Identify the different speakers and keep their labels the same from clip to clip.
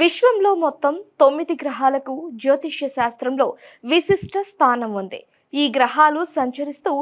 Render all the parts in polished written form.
Speaker 1: విశ్వంలో మొత్తం 9 గ్రహాలకు జ్యోతిష్య శాస్త్రంలో విశిష్ట స్థానం ఉంది. ఈ గ్రహాలు సంచరిస్తూ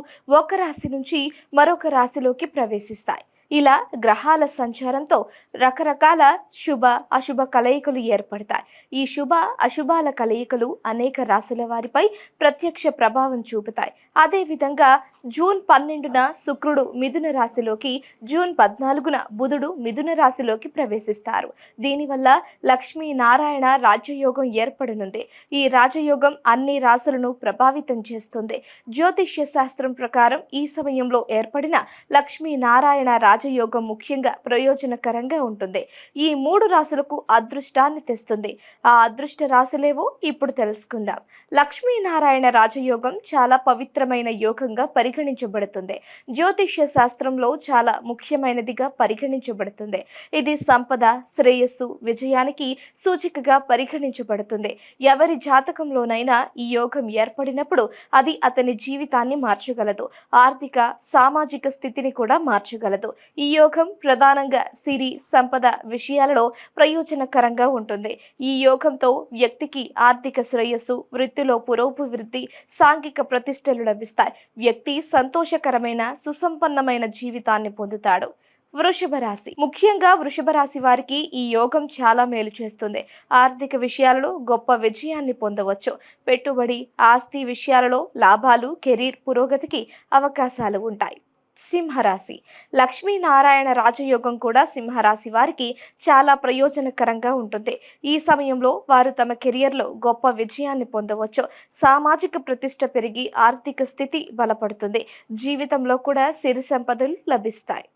Speaker 1: ఒక రాశి నుంచి మరొక రాశిలోకి ప్రవేశిస్తాయి. ఇలా గ్రహాల సంచారంతో రకరకాల శుభ అశుభ కలయికలు ఏర్పడతాయి. ఈ శుభ అశుభాల కలయికలు అనేక రాశుల వారిపై ప్రత్యక్ష ప్రభావం చూపుతాయి. అదేవిధంగా జూన్ 12న శుక్రుడు మిథున రాశిలోకి, జూన్ 14న బుధుడు మిథున రాశిలోకి ప్రవేశిస్తారు. దీనివల్ల లక్ష్మీనారాయణ రాజయోగం ఏర్పడనుంది. ఈ రాజయోగం అన్ని రాశులను ప్రభావితం చేస్తుంది. జ్యోతిష్య శాస్త్రం ప్రకారం ఈ సమయంలో ఏర్పడిన లక్ష్మీనారాయణ రాజయోగం ముఖ్యంగా ప్రయోజనకరంగా ఉంటుంది. ఈ 3 రాశులకు అదృష్టాన్ని తెస్తుంది. ఆ అదృష్ట రాశులేవో ఇప్పుడు తెలుసుకుందాం. లక్ష్మీనారాయణ రాజయోగం చాలా పవిత్రమైన యోగంగా పరిగణించబడుతుంది. జ్యోతిష్య శాస్త్రంలో చాలా ముఖ్యమైనదిగా పరిగణించబడుతుంది. ఇది సంపద, శ్రేయస్సు, విజయానికి సూచికగా పరిగణించబడుతుంది. ఎవరి జాతకంలోనైనా ఈ యోగం ఏర్పడినప్పుడు అది అతని జీవితాన్ని మార్చగలదు. ఆర్థిక, సామాజిక స్థితిని కూడా మార్చగలదు. ఈ యోగం ప్రధానంగా సిరి, సంపద విషయాలలో ప్రయోజనకరంగా ఉంటుంది. ఈ యోగంతో వ్యక్తికి ఆర్థిక శ్రేయస్సు, వృత్తిలో పురోభివృద్ధి, సాంఘిక ప్రతిష్టలు లభిస్తాయి. వ్యక్తి సంతోషకరమైన, సుసంపన్నమైన జీవితాన్ని పొందుతాడు. వృషభ రాశి. ముఖ్యంగా వృషభ రాశి వారికి ఈ యోగం చాలా మేలు చేస్తుంది. ఆర్థిక విషయాలలో గొప్ప విజయాన్ని పొందవచ్చు. పెట్టుబడి, ఆస్తి విషయాలలో లాభాలు, కెరీర్ పురోగతికి అవకాశాలు ఉంటాయి. సింహరాశి. లక్ష్మీనారాయణ రాజయోగం కూడా సింహరాశి వారికి చాలా ప్రయోజనకరంగా ఉంటుంది. ఈ సమయంలో వారు తమ కెరియర్లో గొప్ప విజయాన్ని పొందవచ్చు. సామాజిక ప్రతిష్ట పెరిగి ఆర్థిక స్థితి బలపడుతుంది. జీవితంలో కూడా సిరి సంపదలు లభిస్తాయి.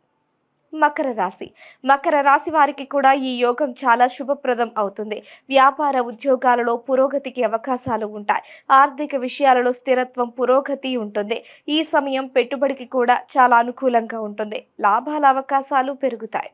Speaker 1: మకర రాశి. మకర రాశి వారికి కూడా ఈ యోగం చాలా శుభప్రదం అవుతుంది. వ్యాపార, ఉద్యోగాలలో పురోగతికి అవకాశాలు ఉంటాయి. ఆర్థిక విషయాలలో స్థిరత్వం, పురోగతి ఉంటుంది. ఈ సమయం పెట్టుబడికి కూడా చాలా అనుకూలంగా ఉంటుంది. లాభాల అవకాశాలు పెరుగుతాయి.